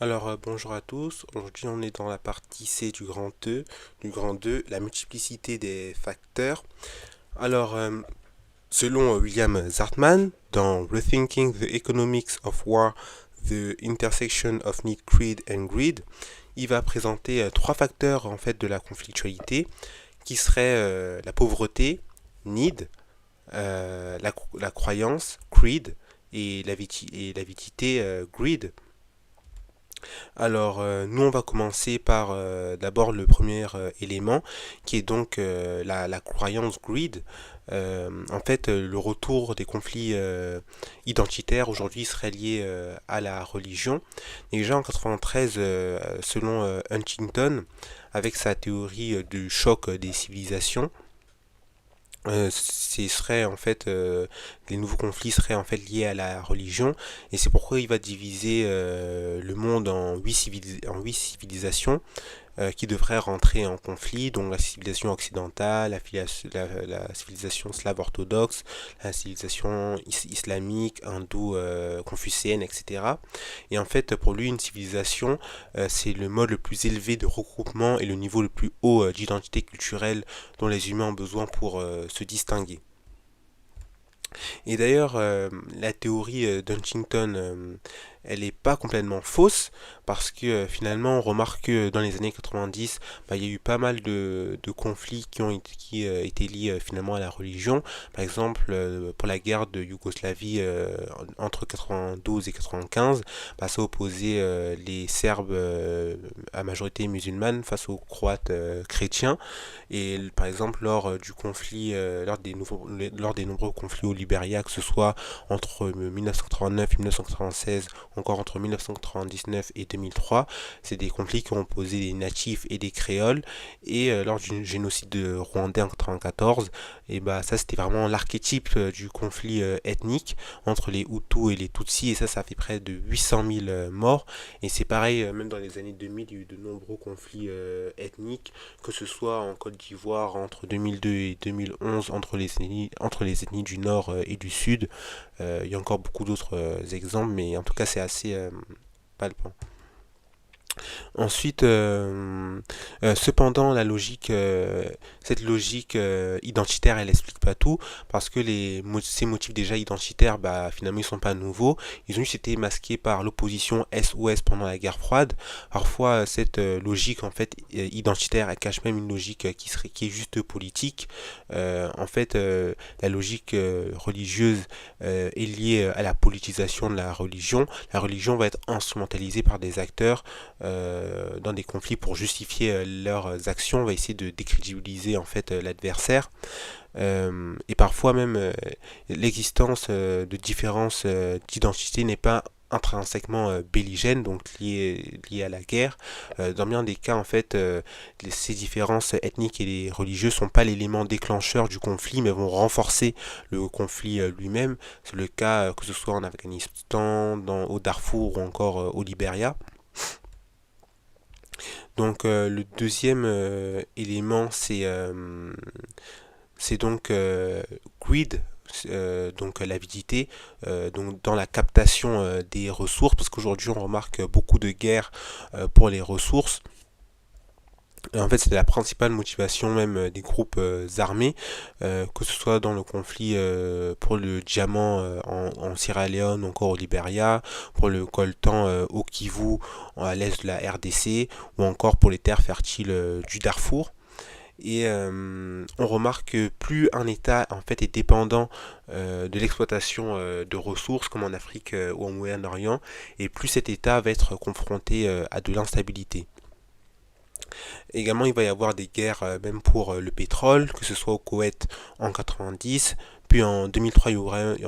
Bonjour à tous. Aujourd'hui, on est dans la partie C du grand 2, la multiplicité des facteurs. Alors, euh, Selon William Zartman, dans Rethinking the Economics of War, The Intersection of Need, Creed and Greed, il va présenter trois facteurs en fait de la conflictualité, qui seraient la pauvreté, need, la croyance, creed, et et l'avidité, greed. Nous, on va commencer par d'abord le premier élément, qui est donc la croyance greed. Le retour des conflits identitaires aujourd'hui serait lié à la religion. Déjà en 93, selon Huntington, avec sa théorie du choc des civilisations, les nouveaux conflits seraient en fait liés à la religion, et c'est pourquoi il va diviser le monde en en huit civilisations qui devraient rentrer en conflit, donc la civilisation occidentale, la civilisation slave orthodoxe, la civilisation islamique, hindoue, confucéenne, etc. Et en fait, pour lui, une civilisation, c'est le mode le plus élevé de regroupement et le niveau le plus haut d'identité culturelle dont les humains ont besoin pour se distinguer. Et d'ailleurs, la théorie d'Huntington, elle n'est pas complètement fausse, parce que finalement, on remarque que dans les années 90, bah, il y a eu pas mal de conflits qui étaient liés finalement à la religion. Par exemple, pour la guerre de Yougoslavie entre 92 et 95, bah, ça opposait les Serbes à majorité musulmane face aux Croates chrétiens. Et par exemple, lors des nombreux conflits au Liberia, que ce soit entre 1989 et 1996, encore entre 1999 et 2003, c'est des conflits qui ont opposé des natifs et des créoles. Et lors du génocide de rwandais en 1994, et bah ça c'était vraiment l'archétype du conflit ethnique entre les Hutus et les Tutsis, et ça fait près de 800 000 morts. Et c'est pareil, même dans les années 2000, il y a eu de nombreux conflits ethniques, que ce soit en Côte d'Ivoire entre 2002 et 2011 entre les ethnies du Nord et du Sud. Il y a encore beaucoup d'autres exemples, mais en tout cas c'est assez palpant. Cependant, cette logique identitaire, elle explique pas tout, parce que ces motifs déjà identitaires, bah, finalement, ils sont pas nouveaux. Ils ont juste été masqués par l'opposition Est-Ouest pendant la guerre froide. Parfois, cette logique en fait identitaire, elle cache même une logique qui est juste politique. La logique religieuse est liée à la politisation de la religion. La religion va être instrumentalisée par des acteurs dans des conflits pour justifier leurs actions. On va essayer de décrédibiliser en fait l'adversaire. Et parfois même l'existence de différences d'identité n'est pas intrinsèquement belligène, donc liée à la guerre. Dans bien des cas, en fait, ces différences ethniques et religieuses sont pas l'élément déclencheur du conflit, mais vont renforcer le conflit lui-même. C'est le cas que ce soit en Afghanistan, au Darfour ou encore au Liberia. Le deuxième élément, c'est donc greed, donc l'avidité, donc dans la captation des ressources, parce qu'aujourd'hui on remarque beaucoup de guerres pour les ressources. Et en fait, c'est la principale motivation même des groupes armés, que ce soit dans le conflit pour le diamant en Sierra Leone, encore au Liberia, pour le coltan au Kivu, à l'est de la RDC, ou encore pour les terres fertiles du Darfour. Et on remarque que plus un État en fait est dépendant de l'exploitation de ressources, comme en Afrique ou au Moyen-Orient, et plus cet État va être confronté à de l'instabilité. Également, il va y avoir des guerres même pour le pétrole, que ce soit au Koweït en 90, puis en 2003, il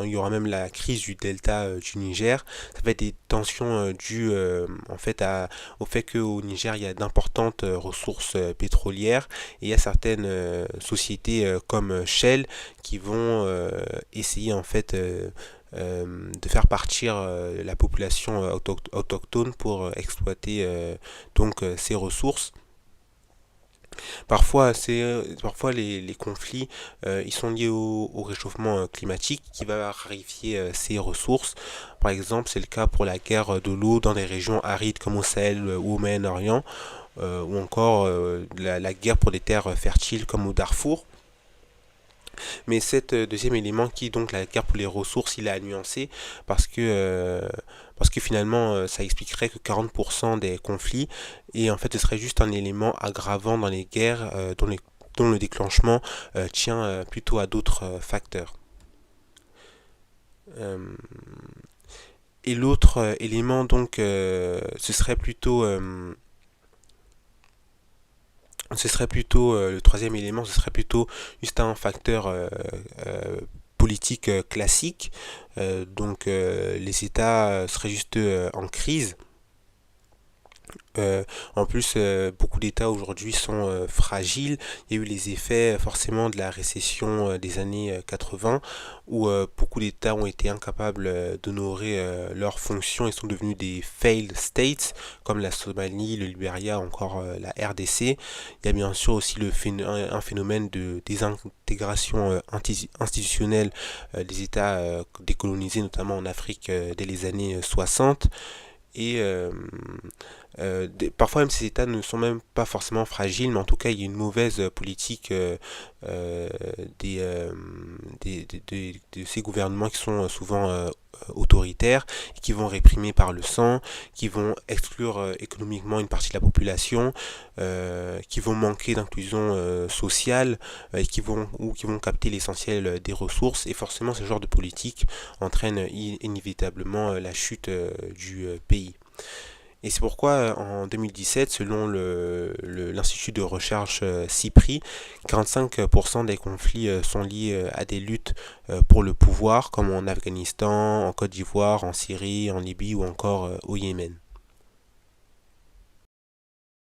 y aura même la crise du delta du Niger. Ça va être des tensions dues au fait qu'au Niger, il y a d'importantes ressources pétrolières, et il y a certaines sociétés comme Shell qui vont essayer de faire partir la population autochtone pour exploiter ces ressources. Parfois les conflits, ils sont liés au réchauffement climatique qui va raréfier ces ressources. Par exemple, c'est le cas pour la guerre de l'eau dans des régions arides comme au Sahel ou au Moyen-Orient, ou encore la guerre pour des terres fertiles comme au Darfour. Mais cet deuxième élément qui est donc la guerre pour les ressources, il a nuancé parce que, euh, parce que finalement ça expliquerait que 40% des conflits et en fait ce serait juste un élément aggravant dans les guerres dont le déclenchement tient plutôt à d'autres facteurs. Euh, et l'autre élément donc ce serait plutôt le troisième élément, ce serait plutôt juste un facteur politique classique. Les États seraient juste en crise. En plus, beaucoup d'États aujourd'hui sont fragiles. Il y a eu les effets forcément de la récession des années 80, où beaucoup d'États ont été incapables d'honorer leurs fonctions et sont devenus des failed states, comme la Somalie, le Liberia, encore la RDC. Il y a bien sûr aussi un phénomène de désintégration institutionnelle des États décolonisés, notamment en Afrique dès les années 60. Et parfois même ces États ne sont même pas forcément fragiles, mais en tout cas il y a une mauvaise politique euh, de ces gouvernements qui sont souvent autoritaires, et qui vont réprimer par le sang, qui vont exclure économiquement une partie de la population, qui vont manquer d'inclusion sociale, ou qui vont capter l'essentiel des ressources. Et forcément ce genre de politique entraîne inévitablement la chute du pays. Et c'est pourquoi en 2017, selon l'Institut de recherche CIPRI, 45% des conflits sont liés à des luttes pour le pouvoir, comme en Afghanistan, en Côte d'Ivoire, en Syrie, en Libye ou encore au Yémen.